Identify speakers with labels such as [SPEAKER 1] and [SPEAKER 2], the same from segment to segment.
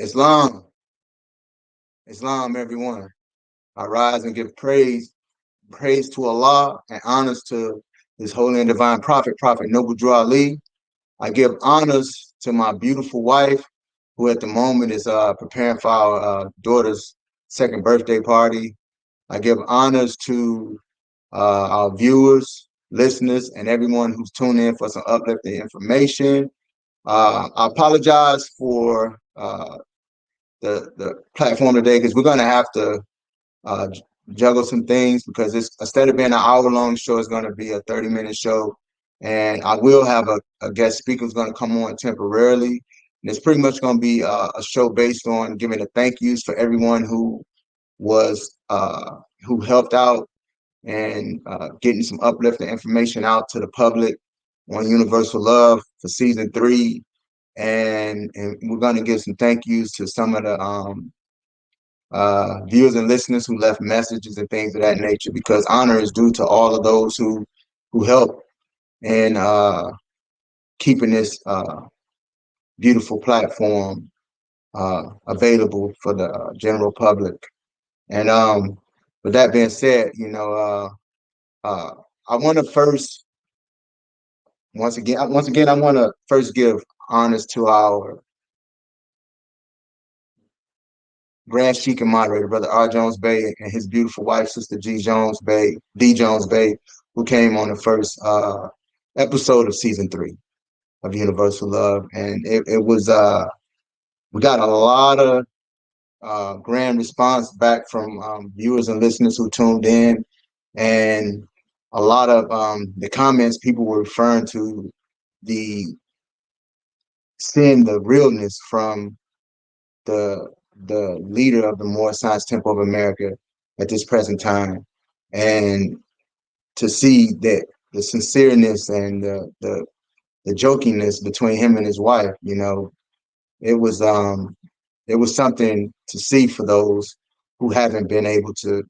[SPEAKER 1] Islam, Islam, everyone. I rise and give praise to Allah and honors to His holy and divine prophet, Prophet Noble Drew Ali. I give honors to my beautiful wife, who at the moment is preparing for our daughter's second birthday party. I give honors to our viewers, listeners, and everyone who's tuned in for some uplifting information. I apologize for the platform today because we're going to have to uh, juggle some things because it's instead of being an hour-long show, it's going to be a 30-minute show. And I will have a guest speaker who's going to come on temporarily. And it's pretty much going to be a show based on giving the thank yous for everyone was who helped out and getting some uplifting information out to the public on Universal Love for season 3. And we're going to give some thank yous to some of the viewers and listeners who left messages and things of that nature, because honor is due to all of those who help in keeping this beautiful platform available for the general public. And with that being said, I want to first, once again, I want to first give honors to our Grand Sheik and moderator, Brother R. Jones Bey, and his beautiful wife, Sister D. Jones Bey, who came on the first episode of season 3 of Universal Love. And it was, we got a lot of grand response back from viewers and listeners who tuned in. And a lot of the comments, people were referring to seeing the realness from the leader of the Moorish Science Temple of America at this present time, and to see that the sincereness and the jokiness between him and his wife, it was something to see for those who haven't been able to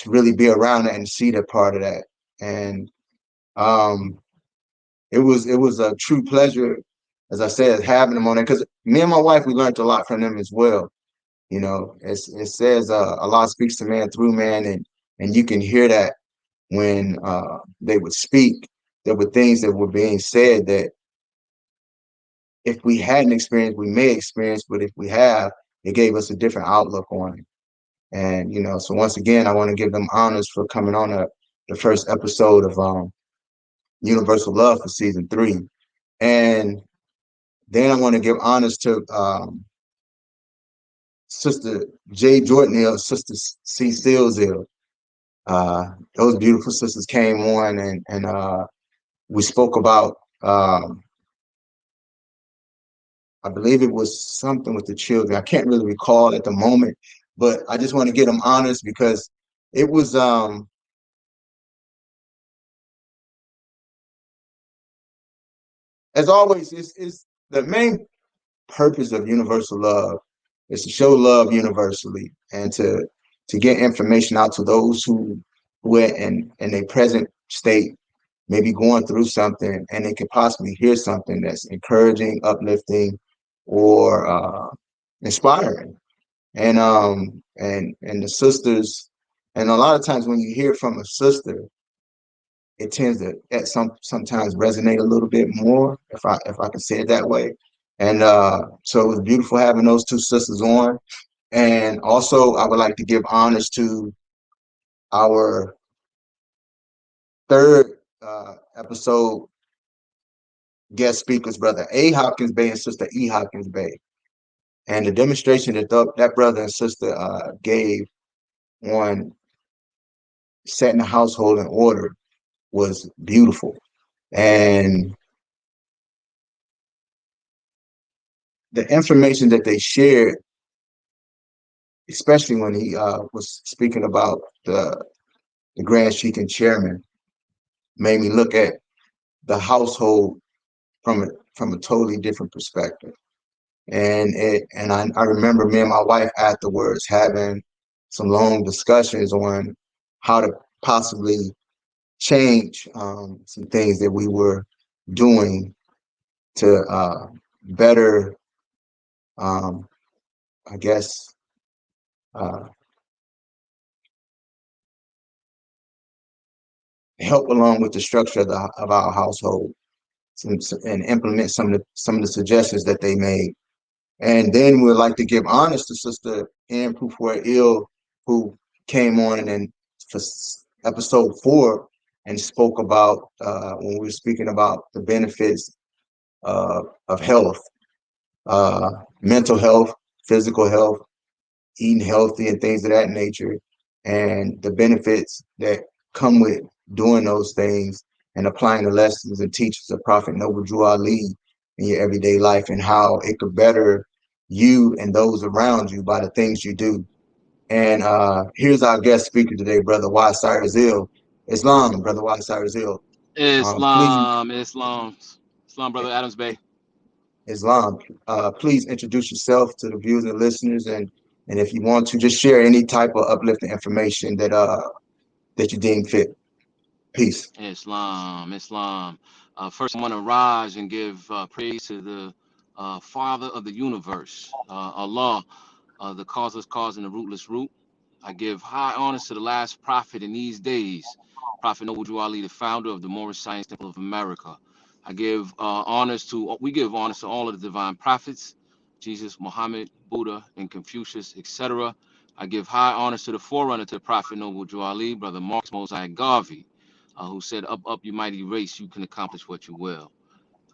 [SPEAKER 1] really be around that and see that part of that. And it was a true pleasure, as I said, having them on there, because me and my wife, we learned a lot from them as well. It says Allah speaks to man through man, and you can hear that when they would speak. There were things that were being said that if we hadn't experienced, we may experience, but if we have, it gave us a different outlook on it. And so once again, I want to give them honors for coming on the first episode of Universal Love for season 3. And then I want to give honors to Sister J. Jordan, Sister C. Stills. Those beautiful sisters came on, and we spoke about, I believe it was something with the children. I can't really recall at the moment, but I just want to give them honors because it was, as always, it's the main purpose of Universal Love is to show love universally and to get information out to those who in a present state may be going through something, and they could possibly hear something that's encouraging, uplifting, or inspiring. And the sisters, and a lot of times when you hear from a sister, it tends to sometimes resonate a little bit more, if I can say it that way. And so it was beautiful having those two sisters on. And also, I would like to give honors to our third episode guest speakers, Brother A. Hopkins Bey and Sister E. Hopkins Bey. And the demonstration that that brother and sister gave on setting the household in order was beautiful. And the information that they shared, especially when he was speaking about the Grand Sheik and Chairman, made me look at the household from a totally different perspective. And I remember me and my wife afterwards having some long discussions on how to possibly change some things that we were doing to better I guess, uh, help along with the structure of our household and implement some of the suggestions that they made. And then we'd like to give honors to Sister Ann Pufware Ill, who came on and for episode 4 and spoke about when we were speaking about the benefits of health, mental health, physical health, eating healthy, and things of that nature, and the benefits that come with doing those things and applying the lessons and teachings of Prophet Noble Drew Ali in your everyday life, and how it could better you and those around you by the things you do. And here's our guest speaker today, Brother Y. Cyrus Hill. Islam, Brother Y. Cyrus Hill. Please,
[SPEAKER 2] Islam, brother Adams Bay.
[SPEAKER 1] Islam, please introduce yourself to the viewers and listeners, and if you want to, just share any type of uplifting information that you deem fit. Peace.
[SPEAKER 2] Islam. First, I want to rise and give praise to the Father of the universe, Allah, the causeless cause and the rootless root. I give high honors to the last prophet in these days, Prophet Noble Drew Ali, the founder of the Moorish Science Temple of America. We give honors to all of the divine prophets, Jesus, Muhammad, Buddha, and Confucius, etc. I give high honors to the forerunner to Prophet Noble Drew Ali, Brother Marcus Mosiah Garvey, who said, "Up, up, you mighty race, you can accomplish what you will."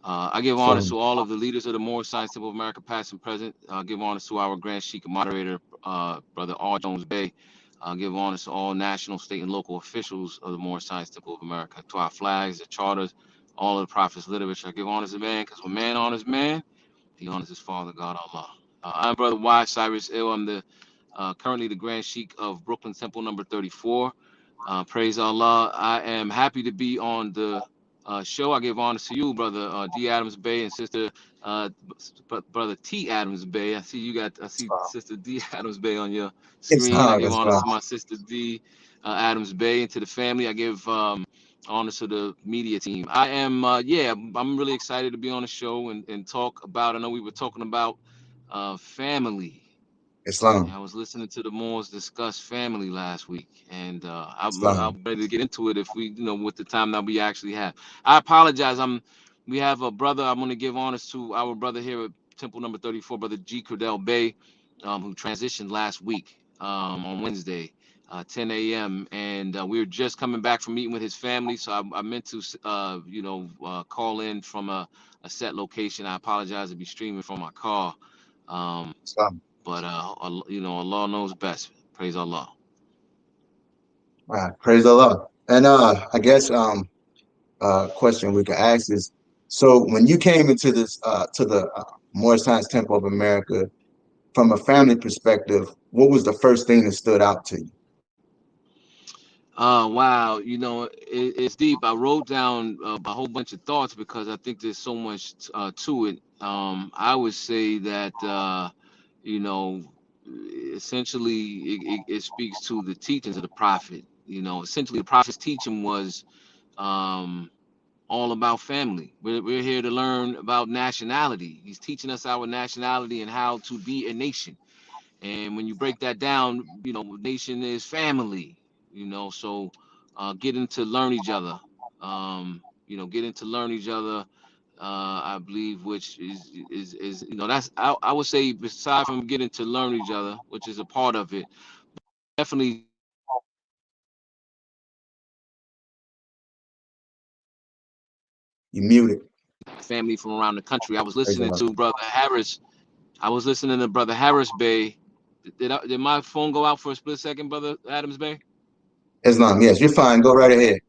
[SPEAKER 2] I give honors
[SPEAKER 1] Islam.
[SPEAKER 2] to all of the leaders of the Moorish Science Temple of America, past and present. I give honors to our Grand Sheikh and moderator, Brother R. Jones Bay. I give honors to all national, state, and local officials of the Moorish Science Temple of America, to our flags, the charters, all of the prophets' literature. I give honors to man, because when man honors man, he honors his father, God Allah. I'm Brother Y. Cyrus Ill. I'm currently the Grand Sheikh of Brooklyn Temple number 34. Praise Allah. I am happy to be on the show. I give honors to you, Brother D. Adams Bay, and Sister uh, Brother T. Adams Bay. I see Sister D. Adams Bay on your screen. I
[SPEAKER 1] Islam.
[SPEAKER 2] give honors
[SPEAKER 1] Islam.
[SPEAKER 2] to my Sister D. Adams Bay, and to the family. I give honors to the media team. I'm really excited to be on the show and talk about. I know we were talking about family.
[SPEAKER 1] Islam.
[SPEAKER 2] I was listening to the Moors discuss family last week, and
[SPEAKER 1] Islam.
[SPEAKER 2] I'm ready to get into it if we, with the time that we actually have. I apologize. We have a brother. I'm going to give honors to our brother here at Temple number 34, Brother G. Cordell Bay, who transitioned last week on Wednesday, 10 a.m. And we were just coming back from meeting with his family, so I meant to, call in from a set location. I apologize to be streaming from my car. Um,
[SPEAKER 1] Islam.
[SPEAKER 2] but Allah knows best. Praise Allah.
[SPEAKER 1] All right. Praise Allah. And I guess question we could ask is, so when you came into this to the Moorish Science Temple of America, from a family perspective, what was the first thing that stood out to you?
[SPEAKER 2] Wow, it's deep. I wrote down a whole bunch of thoughts because I think there's so much to it. I would say that you know, essentially it speaks to the teachings of the prophet. Essentially the prophet's teaching was um, all about family. We're here to learn about nationality. He's teaching us our nationality and how to be a nation. And when you break that down, nation is family. So getting to learn each other. Getting to learn each other. I believe, which is that's I would say, aside from getting to learn each other, which is a part of it, definitely
[SPEAKER 1] You muted.
[SPEAKER 2] family from around the country. I was
[SPEAKER 1] Praise
[SPEAKER 2] listening
[SPEAKER 1] Allah.
[SPEAKER 2] to Brother Harris. I was listening to Brother Harris Bay. Did my phone go out for a split second, Brother Adams Bay?
[SPEAKER 1] Islam. Yes, you're fine. Go right ahead.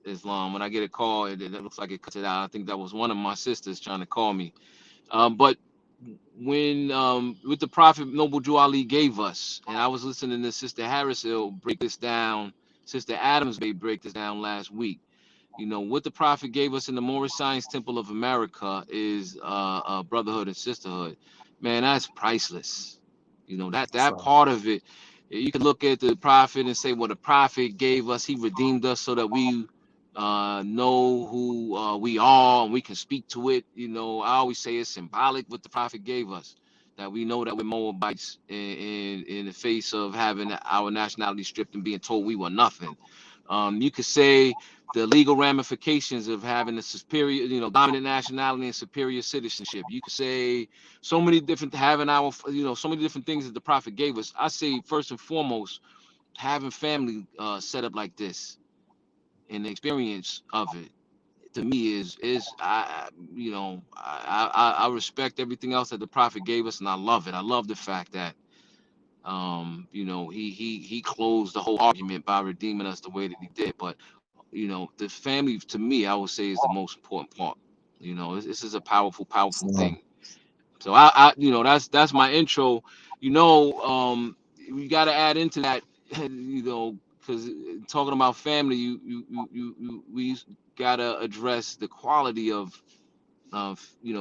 [SPEAKER 2] Islam. When I get a call, it looks like it cuts it out. I think that was one of my sisters trying to call me. But when with the Prophet Noble Drew Ali gave us, and I was listening to Sister Harris break this down, Sister Adams Bay break this down last week. What the Prophet gave us in the Moorish Science Temple of America is brotherhood and sisterhood. Man, that's priceless. That
[SPEAKER 1] Islam.
[SPEAKER 2] part of it. You can look at the Prophet and say, well, the Prophet gave us, he redeemed us so that we know who we are and we can speak to it. I always say it's symbolic what the Prophet gave us. that we know that we're Moabites in the face of having our nationality stripped and being told we were nothing. You could say the legal ramifications of having a superior, dominant nationality and superior citizenship. You could say so many different, having our, so many different things that the prophet gave us. I say first and foremost, having family set up like this and the experience of it to me is I respect everything else that the prophet gave us, and I love it. I love the fact that he closed the whole argument by redeeming us the way that he did. But the family to me, I would say, is the most important part. This is a powerful
[SPEAKER 1] Islam.
[SPEAKER 2] thing. So I that's my intro. We got to add into that, because talking about family, we gotta address the quality of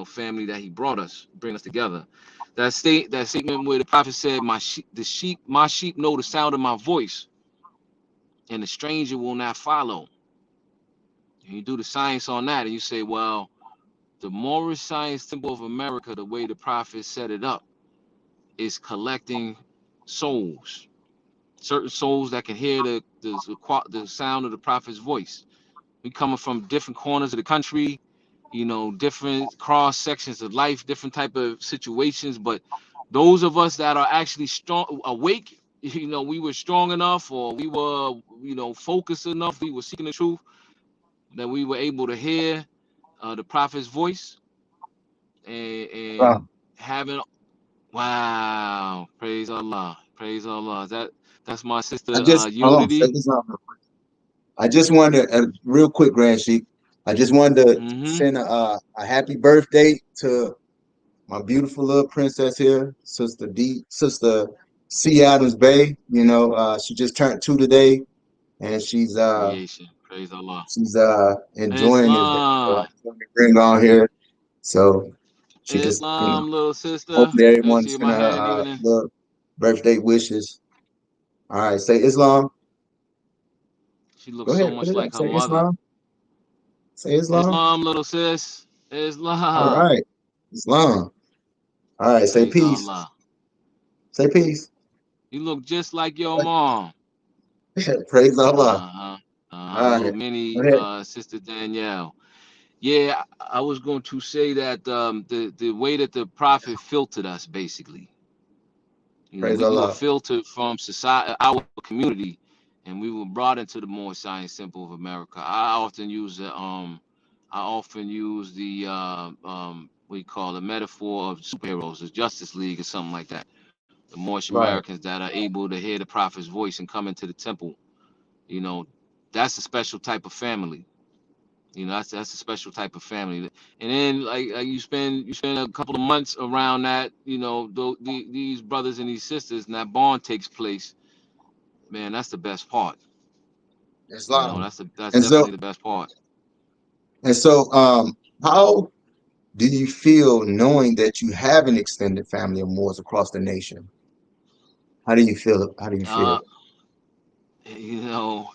[SPEAKER 2] family that he brought us, bring us together. That statement where the prophet said, my sheep know the sound of my voice, and the stranger will not follow. And you do the science on that, and you say, well, the Moorish Science Temple of America, the way the prophet set it up, is collecting souls, certain souls that can hear the sound of the prophet's voice. We coming from different corners of the country, different cross sections of life, different type of situations. But those of us that are actually strong, awake, we were strong enough, or we were, focused enough, we were seeking the truth, that we were able to hear the prophet's voice and
[SPEAKER 1] Islam.
[SPEAKER 2] having, wow, praise Allah. That's my sister
[SPEAKER 1] I just hold on, say
[SPEAKER 2] Unity.
[SPEAKER 1] Islam real quick. I just wanted to, real quick, Grand Sheik. I just wanted to
[SPEAKER 2] Mm-hmm.
[SPEAKER 1] send a happy birthday to my beautiful little princess here, Sister C. Adams Bay. She just turned 2 today, and
[SPEAKER 2] Creation. Praise Allah.
[SPEAKER 1] she's enjoying this day. So I
[SPEAKER 2] Islam.
[SPEAKER 1] just wanted to bring on here so she could,
[SPEAKER 2] Islam, little sister.
[SPEAKER 1] hopefully
[SPEAKER 2] Can I
[SPEAKER 1] everyone
[SPEAKER 2] see
[SPEAKER 1] send
[SPEAKER 2] my
[SPEAKER 1] her
[SPEAKER 2] hand even in?
[SPEAKER 1] little birthday wishes. All right, say Islam.
[SPEAKER 2] She
[SPEAKER 1] Go
[SPEAKER 2] looks so
[SPEAKER 1] ahead, put
[SPEAKER 2] much
[SPEAKER 1] it up.
[SPEAKER 2] like her
[SPEAKER 1] Say
[SPEAKER 2] mother.
[SPEAKER 1] Islam. Say Islam.
[SPEAKER 2] Islam, little sis.
[SPEAKER 1] All
[SPEAKER 2] Islam.
[SPEAKER 1] right, Islam. All right, say
[SPEAKER 2] Praise
[SPEAKER 1] peace.
[SPEAKER 2] Allah.
[SPEAKER 1] Say peace.
[SPEAKER 2] You look just like your mom.
[SPEAKER 1] Praise Allah.
[SPEAKER 2] Uh-huh.
[SPEAKER 1] All
[SPEAKER 2] Little
[SPEAKER 1] right, go
[SPEAKER 2] mini
[SPEAKER 1] ahead.
[SPEAKER 2] sister Danielle. Yeah, I was going to say that the way that the prophet filtered us, basically.
[SPEAKER 1] Praise
[SPEAKER 2] We were
[SPEAKER 1] Allah.
[SPEAKER 2] filtered from society, our community, and we were brought into the Moorish Science Temple of America. I often use the what you call the metaphor of superheroes, the Justice League or something like that. The Moorish
[SPEAKER 1] Right.
[SPEAKER 2] Americans that are able to hear the prophet's voice and come into the temple. You know, that's a special type of family. That's a special type of family. And then like you spend a couple of months around that, these brothers and these sisters, and that bond takes place. Man, that's the best part.
[SPEAKER 1] Islam.
[SPEAKER 2] That's
[SPEAKER 1] And so
[SPEAKER 2] definitely the best part.
[SPEAKER 1] and so how do you feel knowing that you have an extended family of Moors across the nation? How do you feel? How do you
[SPEAKER 2] Uh,
[SPEAKER 1] feel?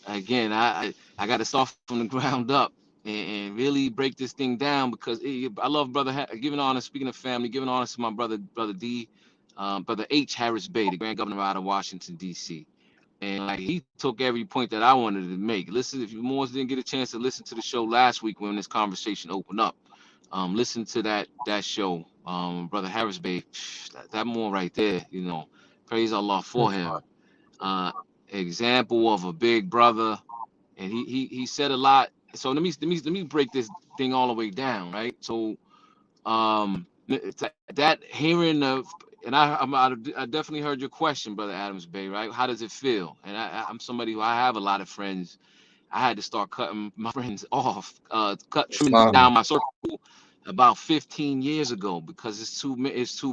[SPEAKER 2] again, I got to start from the ground up and really break this thing down because I love giving honor. Speaking of family, giving honor to my brother D, brother H. Harris Bay, the Grand Governor out of Washington D.C. And like he took every point that I wanted to make. Listen, if you Moors didn't get a chance to listen to the show last week when this conversation opened up, listen to that show, brother Harris Bay, that Moor right there. Praise Allah for him. Uh, Example of a big brother, and he said a lot. So let me break this thing all the way down, right? So that hearing of, and I definitely heard your question, brother Adams Bay, right? How does it feel? And I'm somebody who I have a lot of friends. I had to start cutting my friends off, trimming
[SPEAKER 1] Islam.
[SPEAKER 2] down my circle about 15 years ago because it's too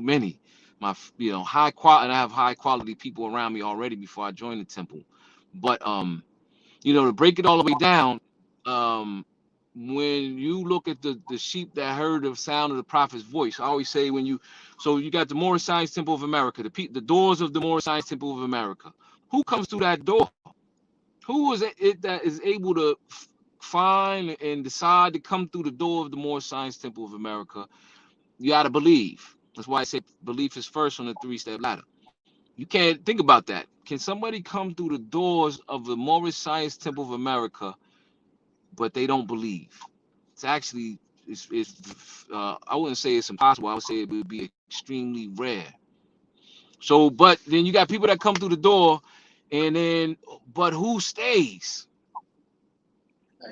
[SPEAKER 2] many. High quality, and I have high quality people around me already before I joined the temple. But to break it all the way down, um, when you look at the sheep that heard the sound of the prophet's voice, I always say so you got the Moorish Science Temple of America, the doors of the Moorish Science Temple of America. Who comes through that door? Who is it that is able to find and decide to come through the door of the Moorish Science Temple of America? You got to believe. That's why I say belief is first on the three-step ladder. You can't think about that. Can somebody come through the doors of the Morris Science Temple of America, but they don't believe? It's actually, I wouldn't say it's impossible. I would say it would be extremely rare. So, but then you got people that come through the door, and then, but who stays?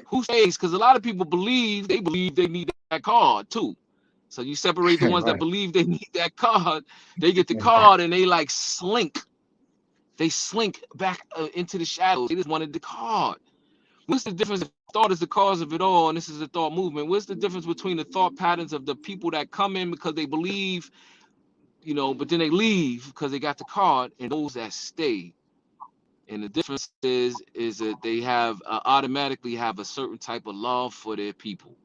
[SPEAKER 2] Who stays? Because a lot of people believe they need that card too. So you separate the ones that
[SPEAKER 1] Right.
[SPEAKER 2] believe they need that card, they get the card and they like slink. They slink back into the shadows. They just wanted the card. What's the difference if thought is the cause of it all and this is a thought movement? What's the difference between the thought patterns of the people that come in because they believe, but then they leave because they got the card, and those that stay? And the difference is that they have automatically have a certain type of love for their people.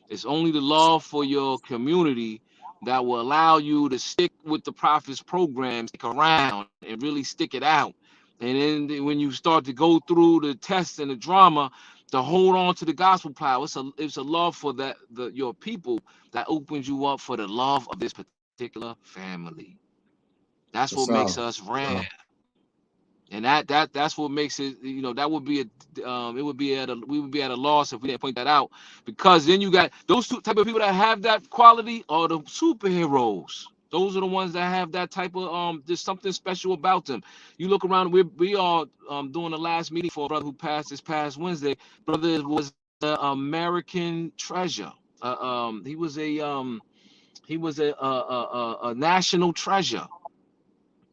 [SPEAKER 2] It's only the love for your community that will allow you to stick with the prophet's program, stick around and really stick it out. And then when you start to go through the tests and the drama, to hold on to the gospel plow, it's a love for your people that opens you up for the love of this particular family. That's what makes
[SPEAKER 1] Islam.
[SPEAKER 2] us rare. And that's what makes it, that would be it would be we would be at a loss if we didn't point that out, because then you got those two type of people that have that quality are the superheroes. Those are the ones that have that type of there's something special about them. You look around, we are doing the last meeting for a brother who passed this past Wednesday. Brother was an American treasure. He was a national treasure,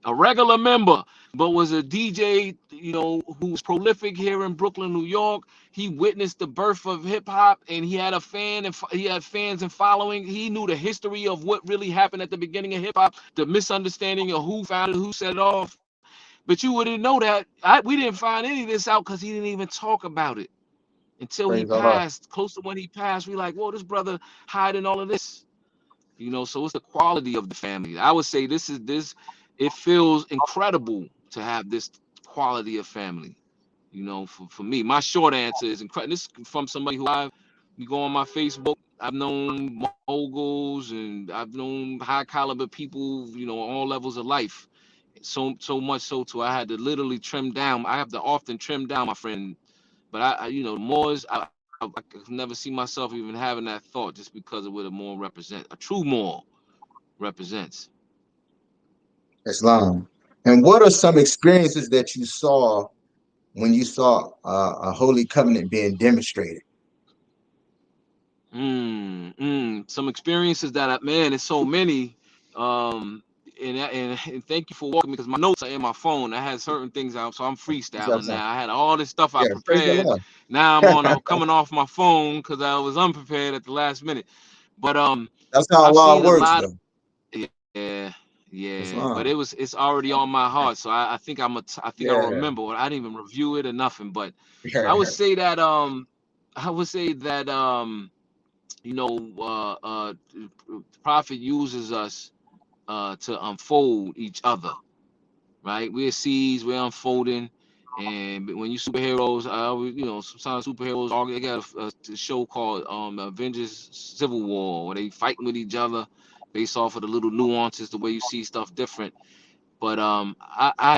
[SPEAKER 2] a regular member, but was a DJ, who was prolific here in Brooklyn, New York. He witnessed the birth of hip hop, and he had he had fans and following. He knew the history of what really happened at the beginning of hip hop, the misunderstanding of who founded, who set it off. But you wouldn't know that. We didn't find any of this out because he didn't even talk about it until he
[SPEAKER 1] Praise Allah.
[SPEAKER 2] passed. Close to when he passed, we like, whoa, this brother hiding all of this. So it's the quality of the family. I would say this. It feels incredible to have this quality of family. For me, my short answer is incredible. This is from somebody who you go on my Facebook. I've known moguls and I've known high caliber people, all levels of life. So much so to I had to literally trim down. I have to often trim down my friend, but Moors. I could never see myself even having that thought just because of what a Moor represent. A true Moor represents.
[SPEAKER 1] Islam. And what are some experiences that you saw when you saw a holy covenant being demonstrated?
[SPEAKER 2] Some experiences that man, it's so many. Um, and thank you for walking me, because my notes are in my phone. I had certain things out, so I'm freestyling now. I had all this stuff I
[SPEAKER 1] Yeah, praise
[SPEAKER 2] prepared.
[SPEAKER 1] Allah.
[SPEAKER 2] Now coming off my phone because I was unprepared at the last minute. But
[SPEAKER 1] That's how
[SPEAKER 2] I've
[SPEAKER 1] Allah
[SPEAKER 2] seen a
[SPEAKER 1] works,
[SPEAKER 2] lot.
[SPEAKER 1] though.
[SPEAKER 2] Yeah, yeah. But
[SPEAKER 1] Islam.
[SPEAKER 2] it's already on my heart, so I think I think I
[SPEAKER 1] Yeah,
[SPEAKER 2] remember. I didn't even review it or nothing. But I would
[SPEAKER 1] yeah.
[SPEAKER 2] say that I would say that you know, Prophet uses us to unfold each other, right? We're seeds, we're unfolding, and when you superheroes, sometimes superheroes they got a show called Avengers Civil War, where they fighting with each other based off of the little nuances, the way you see stuff different. But I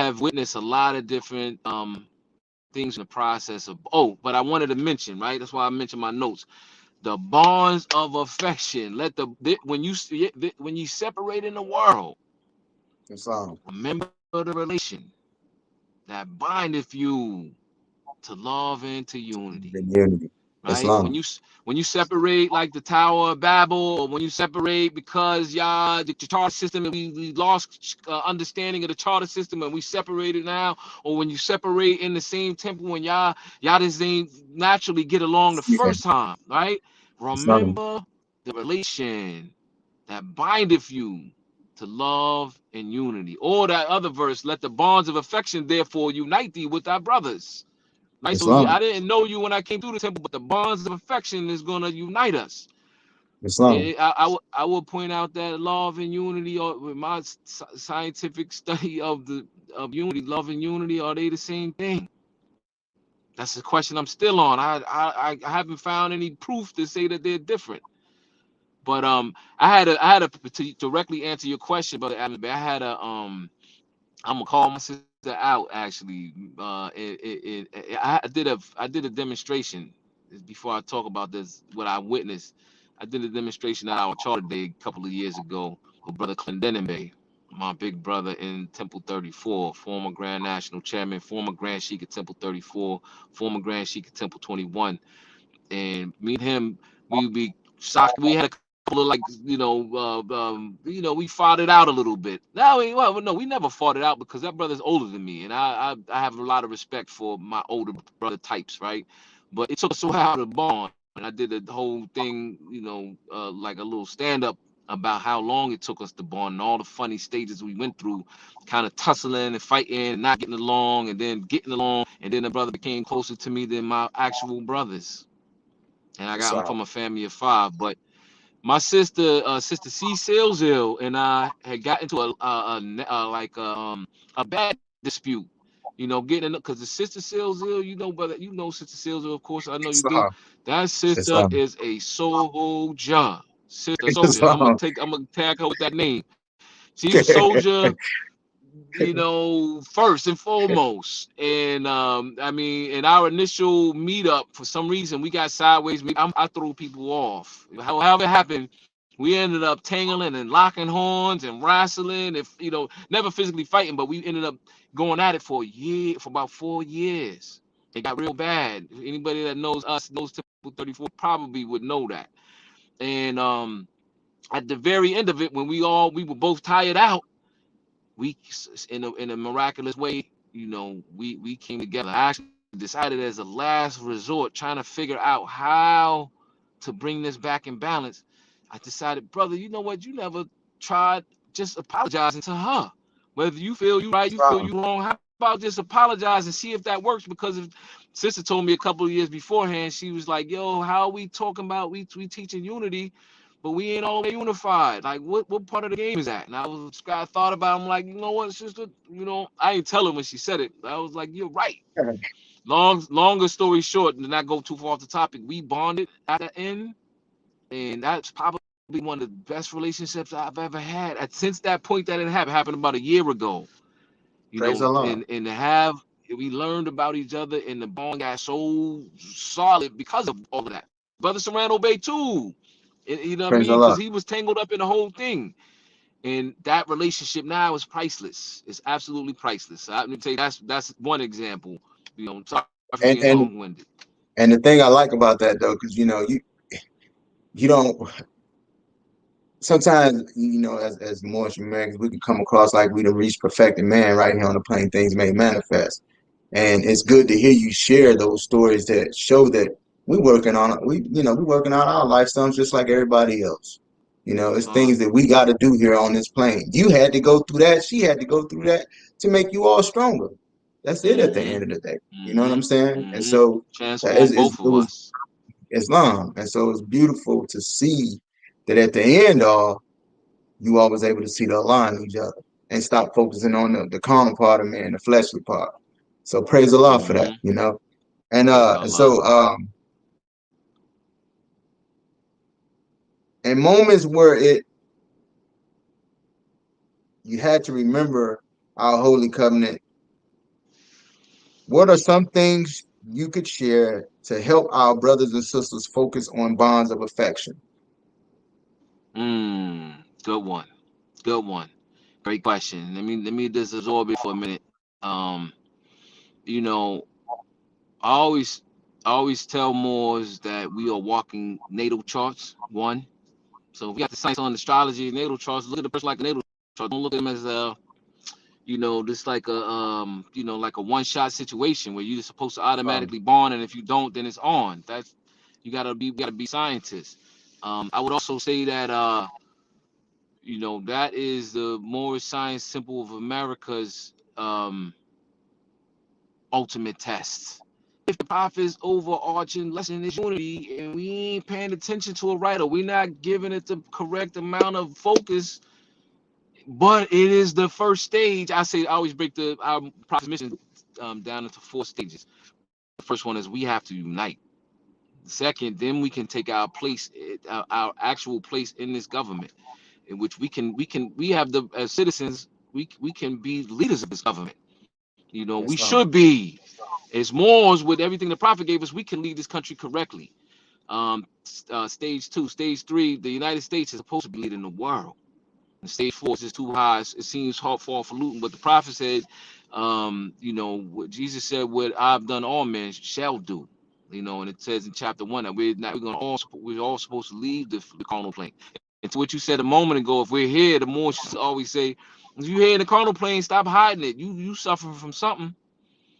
[SPEAKER 2] have witnessed a lot of different things in the process of. Oh, but I wanted to mention, right? That's why I mentioned my notes, the bonds of affection. When you separate in the world,
[SPEAKER 1] Islam.
[SPEAKER 2] remember the relation that bindeth you to love and to unity.
[SPEAKER 1] The unity.
[SPEAKER 2] Right? When
[SPEAKER 1] Islam.
[SPEAKER 2] you separate like the Tower of Babel, or when you separate because the charter system, and we lost understanding of the charter system and we separated now, or when you separate in the same temple when y'all just ain't naturally get along the
[SPEAKER 1] Yeah.
[SPEAKER 2] first time, right?
[SPEAKER 1] Islam.
[SPEAKER 2] Remember the relation that bindeth you to love and unity. Or that other verse, let the bonds of affection therefore unite thee with thy brothers. Right? So I
[SPEAKER 1] Islam.
[SPEAKER 2] didn't know you when I came through the temple, but the bonds of affection is going to unite us.
[SPEAKER 1] Islam.
[SPEAKER 2] I will point out that love and unity, or with my scientific study of unity, love and unity, are they the same thing? That's the question I'm still on. I haven't found any proof to say that they're different. But I had a to directly answer your question, brother Adam. I had a I'm gonna call my sister out actually. I did a demonstration before I talk about this. What I witnessed, I did a demonstration at our charter day a couple of years ago with Brother Clendenin Bay, my big brother in Temple 34, former Grand National Chairman, former Grand Sheik at Temple 34, former Grand Sheik at Temple 21, and me and him, we would be shocked. We had a couple of like, we fought it out a little bit. Well, no, we never fought it out because that brother's older than me, and I have a lot of respect for my older brother types, right? But it took us a while to bond, and I did the whole thing, like a little stand up about how long it took us to bond and all the funny stages we went through, kind of tussling and fighting and not getting along, and then getting along, and then the brother became closer to me than my actual brothers. And I'm
[SPEAKER 1] So,
[SPEAKER 2] from a family of five. But my sister C Salesville, and I had got into a bad dispute. Getting because the sister Salesville, brother, sister Salesville, of course, I know you do.
[SPEAKER 1] Islam,
[SPEAKER 2] That sister
[SPEAKER 1] Islam,
[SPEAKER 2] is a soldier, sister soldier.
[SPEAKER 1] Islam.
[SPEAKER 2] I'm gonna tag her with that name. She's a soldier, first and foremost. And I mean, in our initial meetup, for some reason, we got sideways. I threw people off. However it happened, we ended up tangling and locking horns and wrestling. If never physically fighting, but we ended up going at it for a year, for about 4 years. It got real bad. Anybody that knows us, knows Temple 34, probably would know that. And at the very end of it, when we were both tired out, we in a miraculous way, we came together. I actually decided as a last resort, trying to figure out how to bring this back in balance. I decided, brother, you know what? You never tried just apologizing to her. Whether you feel you right, you feel
[SPEAKER 1] Islam.
[SPEAKER 2] you wrong. How about just apologize and see if that works? Because if sister told me a couple of years beforehand, she was like, "Yo, how are we talking about we teaching unity, but we ain't all unified. Like, what part of the game is that?" And I thought about it. I'm like, you know what, sister? I ain't tell her when she said it. I was like, you're right. Longer story short, and not go too far off the topic. We bonded at the end, and that's probably one of the best relationships I've ever had. Since that point that it happened about a year ago.
[SPEAKER 1] Praise Allah.
[SPEAKER 2] And to have we learned about each other, and the bond got so solid because of all of that. Brother Serrano Bay too. You know what I
[SPEAKER 1] Praise
[SPEAKER 2] mean? Because
[SPEAKER 1] Allah.
[SPEAKER 2] he was tangled up in the whole thing. And that relationship now is priceless. It's absolutely priceless. Let me tell you, that's one example. Sorry for
[SPEAKER 1] And
[SPEAKER 2] being
[SPEAKER 1] and
[SPEAKER 2] long-winded.
[SPEAKER 1] and the thing I like about that though, because you don't sometimes as Moorish Americans we can come across like we the reached perfected man right here on the plane things may manifest. And it's good to hear you share those stories that show that we working on our lifestyles just like everybody else. It's things that we got to do here on this plane. You had to go through that. She had to go through that to make you all stronger. That's it at the
[SPEAKER 2] Mm-hmm.
[SPEAKER 1] end of the day. You know what I'm
[SPEAKER 2] Mm-hmm.
[SPEAKER 1] saying? And
[SPEAKER 2] Mm-hmm.
[SPEAKER 1] so
[SPEAKER 2] Transform both
[SPEAKER 1] it
[SPEAKER 2] of
[SPEAKER 1] was
[SPEAKER 2] us.
[SPEAKER 1] Islam. And so it's beautiful to see that at the end all, you all was able to see the Allah in each other and stop focusing on the carnal part of man, the fleshly part. So praise Allah for
[SPEAKER 2] Mm-hmm.
[SPEAKER 1] that. And
[SPEAKER 2] Praise
[SPEAKER 1] uh and
[SPEAKER 2] Allah.
[SPEAKER 1] so in moments where you had to remember our holy covenant, what are some things you could share to help our brothers and sisters focus on bonds of affection?
[SPEAKER 2] Good one. Good one. Great question. Let me just absorb it for a minute. Um, you know, I always tell Moors that we are walking natal charts. One. So if we got the science on astrology, natal charts, look at the person like a natal chart. Don't look at them as just like like a one-shot situation where you're supposed to automatically bond, and if you don't, then it's on. That's we gotta be scientists. I would also say that that is the Moorish science symbol of America's ultimate test. If the prophet's overarching lesson is unity and we ain't paying attention to it right, or we're not giving it the correct amount of focus, but it is the first stage. I always break our prophet's mission down into 4 stages. The first one is we have to unite. Second, then we can take our place, our actual place in this government, in which we have the, as citizens, we can be leaders of this government. You know, we
[SPEAKER 1] Islam.
[SPEAKER 2] should be. As Moors, with everything the prophet gave us, we can lead this country correctly. Stage two, stage three, the United States is supposed to be leading the world. And stage four is just too high. It seems hard for falutin. But the prophet said, you know, what Jesus said, what I've done, all men shall do. You know, and it says in chapter 1 that we're all supposed to leave the carnal plane. And to what you said a moment ago, if we're here, the more always say, if you're here in the carnal plane, stop hiding it. You suffering from something.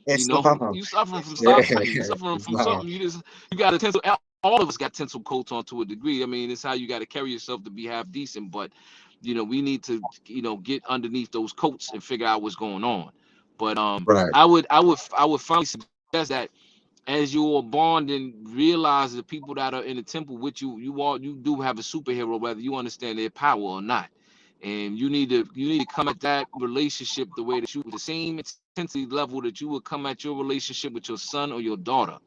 [SPEAKER 2] You know,
[SPEAKER 1] Islam.
[SPEAKER 2] you suffering from
[SPEAKER 1] Yeah,
[SPEAKER 2] something. You suffering from
[SPEAKER 1] Islam.
[SPEAKER 2] something. You got a tinsel. All of us got tinsel coats on to a degree. I mean, it's how you got to carry yourself to be half decent. But you know, we need to, you know, get underneath those coats and figure out what's going on. But
[SPEAKER 1] Right.
[SPEAKER 2] I would finally suggest that as you are bond and realize the people that are in the temple with you, you do have a superhero, whether you understand their power or not. And you need to come at that relationship the way that you, the same intensity level that you would come at your relationship with your son or your daughter.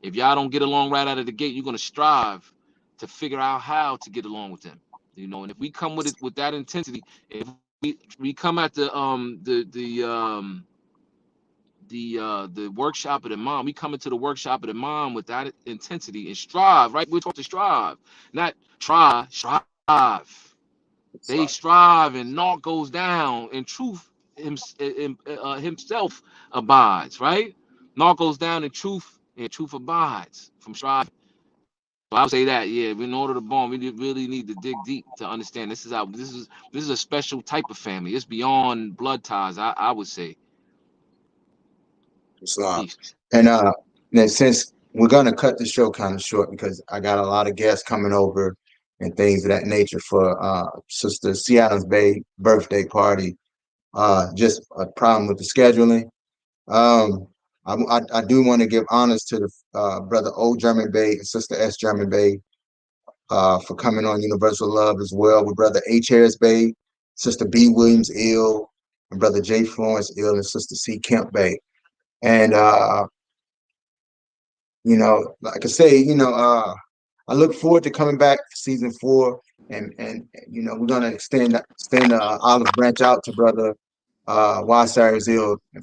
[SPEAKER 2] If y'all don't get along right out of the gate, you're gonna strive to figure out how to get along with them. You know, and if we come with it with that intensity, if we come at the workshop of the mom, we come into the workshop of the mom with that intensity and strive, right? We're taught to strive, not try, strive. They
[SPEAKER 1] Islam.
[SPEAKER 2] strive and naught goes down, and truth himself abides, right? Naught goes down in truth, and truth abides from striving. So I would say that, yeah, in order to bond, we really need to dig deep to understand this is a special type of family. It's beyond blood ties, I would say.
[SPEAKER 1] Islam.
[SPEAKER 2] Peace.
[SPEAKER 1] And then since we're gonna cut the show kind of short because I got a lot of guests coming over and things of that nature for Sister Seattle's Bay birthday party. Just a problem with the scheduling. Um, I do want to give honors to the brother O German Bay and Sister S German Bay for coming on Universal Love as well, with brother H Harris Bay, Sister B Williams Ill, and brother J Florence Ill, and Sister C Kemp Bay. And you know, like I say, you know, I look forward to coming back for season 4, and you know, we're gonna extend olive branch out to brother Wasari's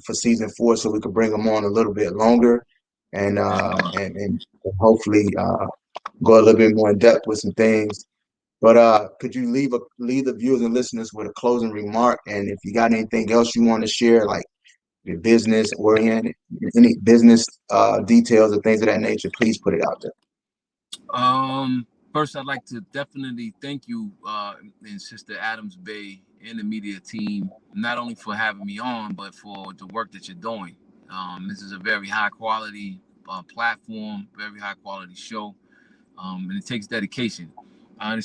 [SPEAKER 1] for season 4, so we could bring him on a little bit longer, and hopefully go a little bit more in depth with some things. But could you leave the viewers and listeners with a closing remark, and if you got anything else you want to share, like your business oriented, any business details or things of that nature, please put it out there.
[SPEAKER 3] First, I'd like to definitely thank you and Sister Adams Bay and the media team, not only for having me on, but for the work that you're doing. This is a very high quality platform, very high quality show, and it takes dedication. I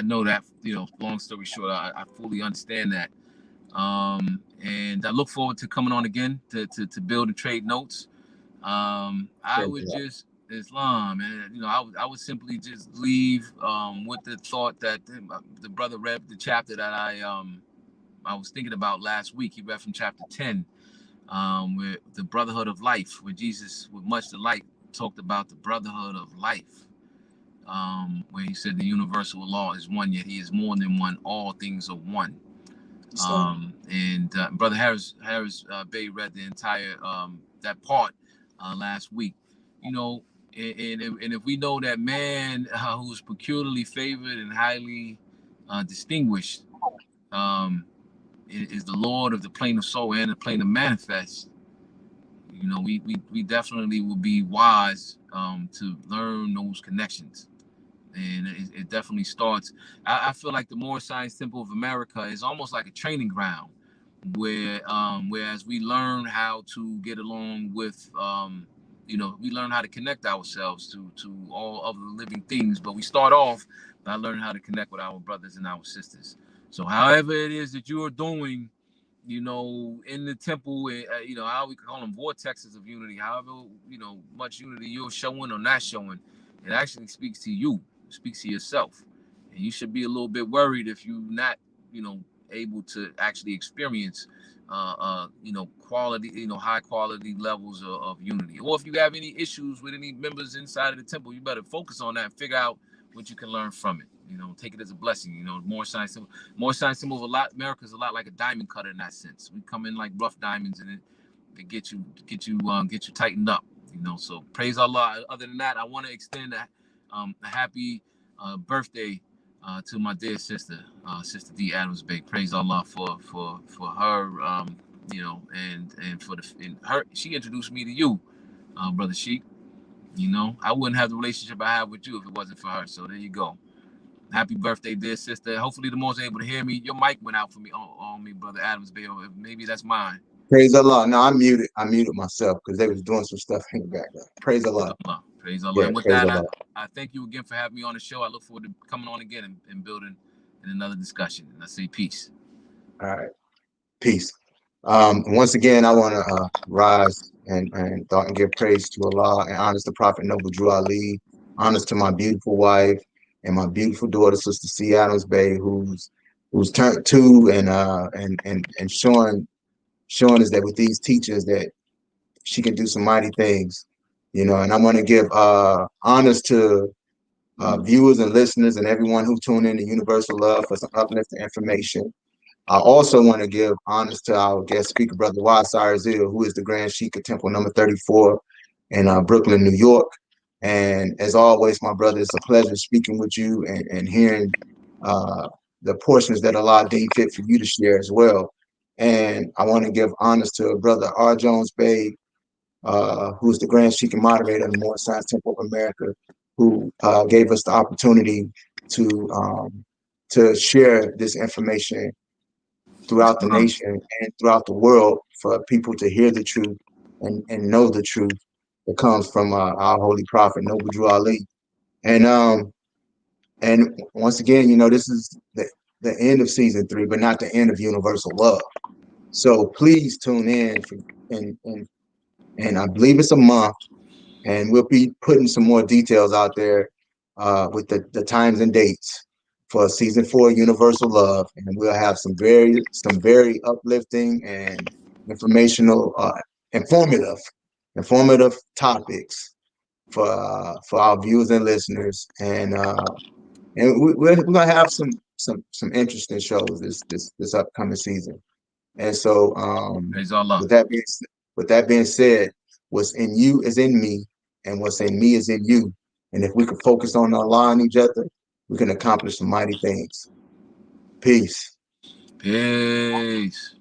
[SPEAKER 3] know that, you know, long story short, I fully understand that. And I look forward to coming on again to build and trade notes. I would just Islam, and you know, I would simply just leave with the thought that the brother read the chapter that I was thinking about last week. He read from chapter 10, where the brotherhood of life, where Jesus, with much delight, talked about the brotherhood of life. Where he said the universal law is one, yet he is more than one. All things are one. And Brother Harris Bay read the entire that part last week. You know, and if we know that man who's peculiarly favored and highly distinguished is the Lord of the plane of soul and the plane of manifest, you know, we definitely will be wise to learn those connections. And it definitely starts. I feel like the Moorish Science Temple of America is almost like a training ground where, whereas we learn how to get along with, you know, we learn how to connect ourselves to all of the living things, but we start off by learning how to connect with our brothers and our sisters. So however it is that you are doing, you know, in the temple, you know, how we call them vortexes of unity, however, you know, much unity you're showing or not showing, it actually speaks to you, speaks to yourself. And you should be a little bit worried if you not, you know, able to actually experience quality, high quality levels of unity. Or if you have any issues with any members inside of the temple, you better focus on that and figure out what you can learn from it. Take it as a blessing. More science symbol America's a lot like a diamond cutter in that sense. We come in like rough diamonds, and it get you tightened up. So praise Allah. Other than that, I want to extend a happy birthday to my dear sister, Sister D. Adams Bey. Praise Allah for her, and for her. She introduced me to you, Brother Sheik. I wouldn't have the relationship I have with you if it wasn't for her. So there you go. Happy birthday, dear sister. Hopefully the most able to hear me. Your mic went out for me on me, Brother Adams Bey. Or maybe that's mine.
[SPEAKER 1] Praise Allah. No, I muted myself because they was doing some stuff in the background. Praise Allah.
[SPEAKER 3] Praise Allah.
[SPEAKER 1] Yeah,
[SPEAKER 3] and with that, I thank you again for having me on the show. I look forward to coming on again and building in another discussion. And I say peace.
[SPEAKER 1] All right. Peace. Once again, I want to rise and give praise to Allah and honors the Prophet Noble Drew Ali, honors to my beautiful wife and my beautiful daughter, Sister C. Adams Bey, who's turned to and showing us that with these teachers that she can do some mighty things, and I want to give honors to viewers and listeners and everyone who tuned in to Universal Love for some uplifting information. I also want to give honors to our guest speaker, Brother Wad Sarzil, who is the Grand Sheik of Temple number 34 in Brooklyn, New York. And as always, my brother, it's a pleasure speaking with you and hearing the portions that Allah deemed fit for you to share as well. And I want to give honors to Brother R. Jones Bey, who's the Grand Sheik and moderator of the Moorish Science Temple of America, who gave us the opportunity to share this information throughout the nation and throughout the world for people to hear the truth and know the truth that comes from our holy prophet, Noble Drew Ali. And once again, this is the end of season 3, but not the end of Universal Love. So please tune in and I believe it's a month, and we'll be putting some more details out there with the times and dates for season 4 Universal Love, and we'll have some very uplifting and informational, informative topics for our viewers and listeners, and we're gonna have some interesting shows this upcoming season. And so, with that being said, what's in you is in me, and what's in me is in you. And if we can focus on Allah and each other, we can accomplish some mighty things. Peace.
[SPEAKER 3] Peace.